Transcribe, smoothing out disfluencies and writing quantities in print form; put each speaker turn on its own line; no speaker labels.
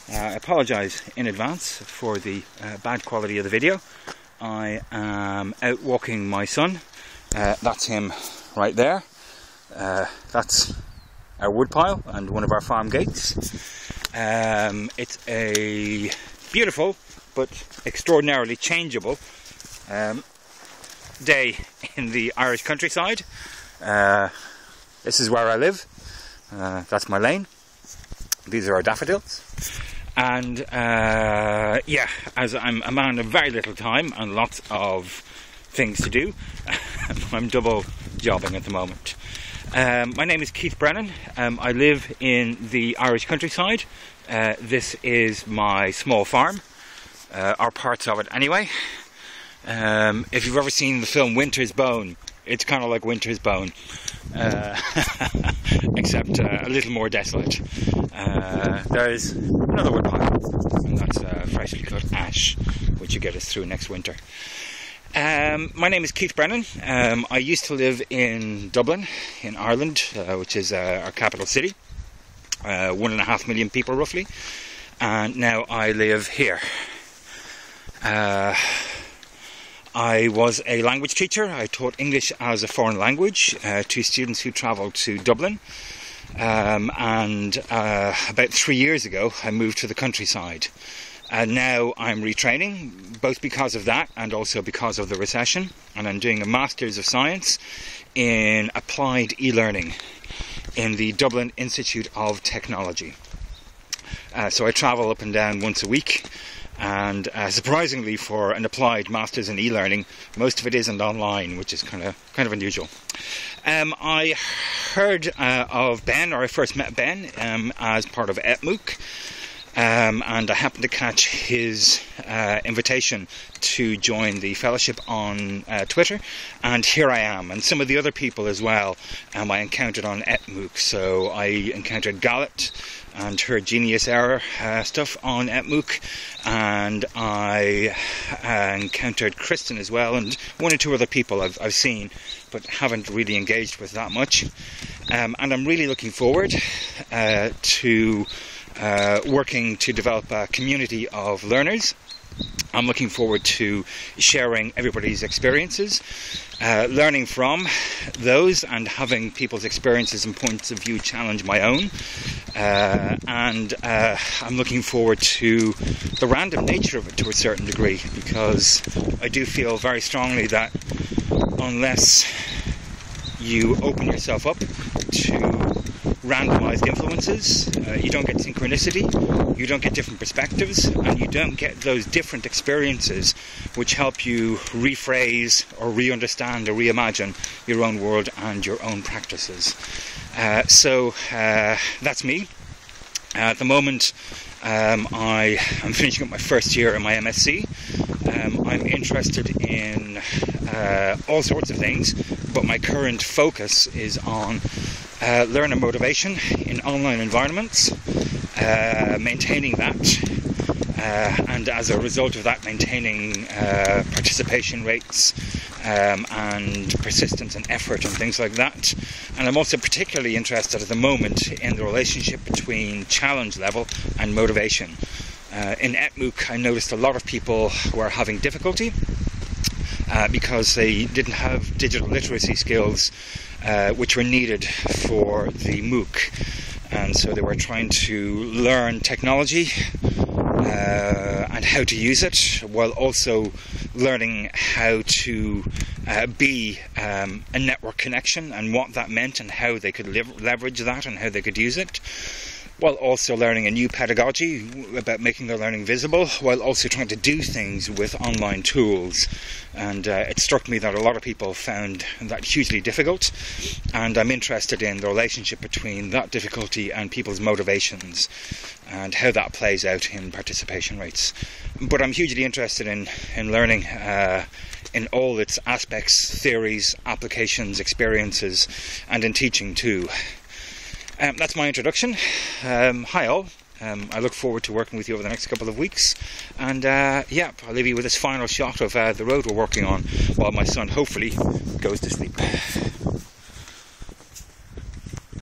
I apologise in advance for the bad quality of the video. I am out walking my son. That's him right there. That's our woodpile and one of our farm gates. It's a beautiful but extraordinarily changeable day in the Irish countryside. This is where I live. That's my lane. These are our daffodils. And yeah, as I'm a man of very little time and lots of things to do, I'm double jobbing at the moment. My name is Keith Brennan. I live in the Irish countryside. This is my small farm, or parts of it anyway. If you've ever seen the film Winter's Bone, it's kind of like Winter's Bone, except a little more desolate. There's another woodpile, and that's freshly cut ash, which will get us through next winter. My name is Keith Brennan. I used to live in Dublin, in Ireland, which is our capital city. 1.5 million people roughly, and now I live here. I was a language teacher. I taught English as a foreign language to students who travelled to Dublin. And about 3 years ago, I moved to the countryside. And now I'm retraining, both because of that and also because of the recession. And I'm doing a Masters of Science in Applied E-Learning in the Dublin Institute of Technology. So I travel up and down once a week. And surprisingly, for an applied Masters in e-learning, most of it isn't online, which is kind of unusual. I heard of Ben, or I first met Ben as part of ETMOOC, and I happened to catch his invitation to join the fellowship on Twitter, and here I am. And some of the other people as well I encountered on ETMOOC. So I encountered Galit and her Genius Error stuff on ETMOOC, and I encountered Kristen as well, and one or two other people I've seen but haven't really engaged with that much. And I'm really looking forward to working to develop a community of learners. I'm looking forward to sharing everybody's experiences, learning from those and having people's experiences and points of view challenge my own. And I'm looking forward to the random nature of it to a certain degree, because I do feel very strongly that unless you open yourself up to randomized influences, you don't get synchronicity, you don't get different perspectives, and you don't get those different experiences which help you rephrase or re-understand or reimagine your own world and your own practices. So that's me. At the moment, I am finishing up my first year in my MSc. I'm interested in all sorts of things, but my current focus is on learner motivation in online environments, maintaining that, and as a result of that, maintaining participation rates and persistence and effort and things like that. And I'm also particularly interested at the moment in the relationship between challenge level and motivation. In ETMOOC, I noticed a lot of people were having difficulty because they didn't have digital literacy skills which were needed for the MOOC. And so they were trying to learn technology and how to use it, while also learning how to be a network connection and what that meant and how they could leverage that and how they could use it, while also learning a new pedagogy about making their learning visible, while also trying to do things with online tools. And it struck me that a lot of people found that hugely difficult, and I'm interested in the relationship between that difficulty and people's motivations and how that plays out in participation rates. But I'm hugely interested in learning in all its aspects, theories, applications, experiences, and in teaching too. That's my introduction. Hi all. I look forward to working with you over the next couple of weeks, and yeah, I'll leave you with this final shot of the road we're working on while my son hopefully goes to sleep.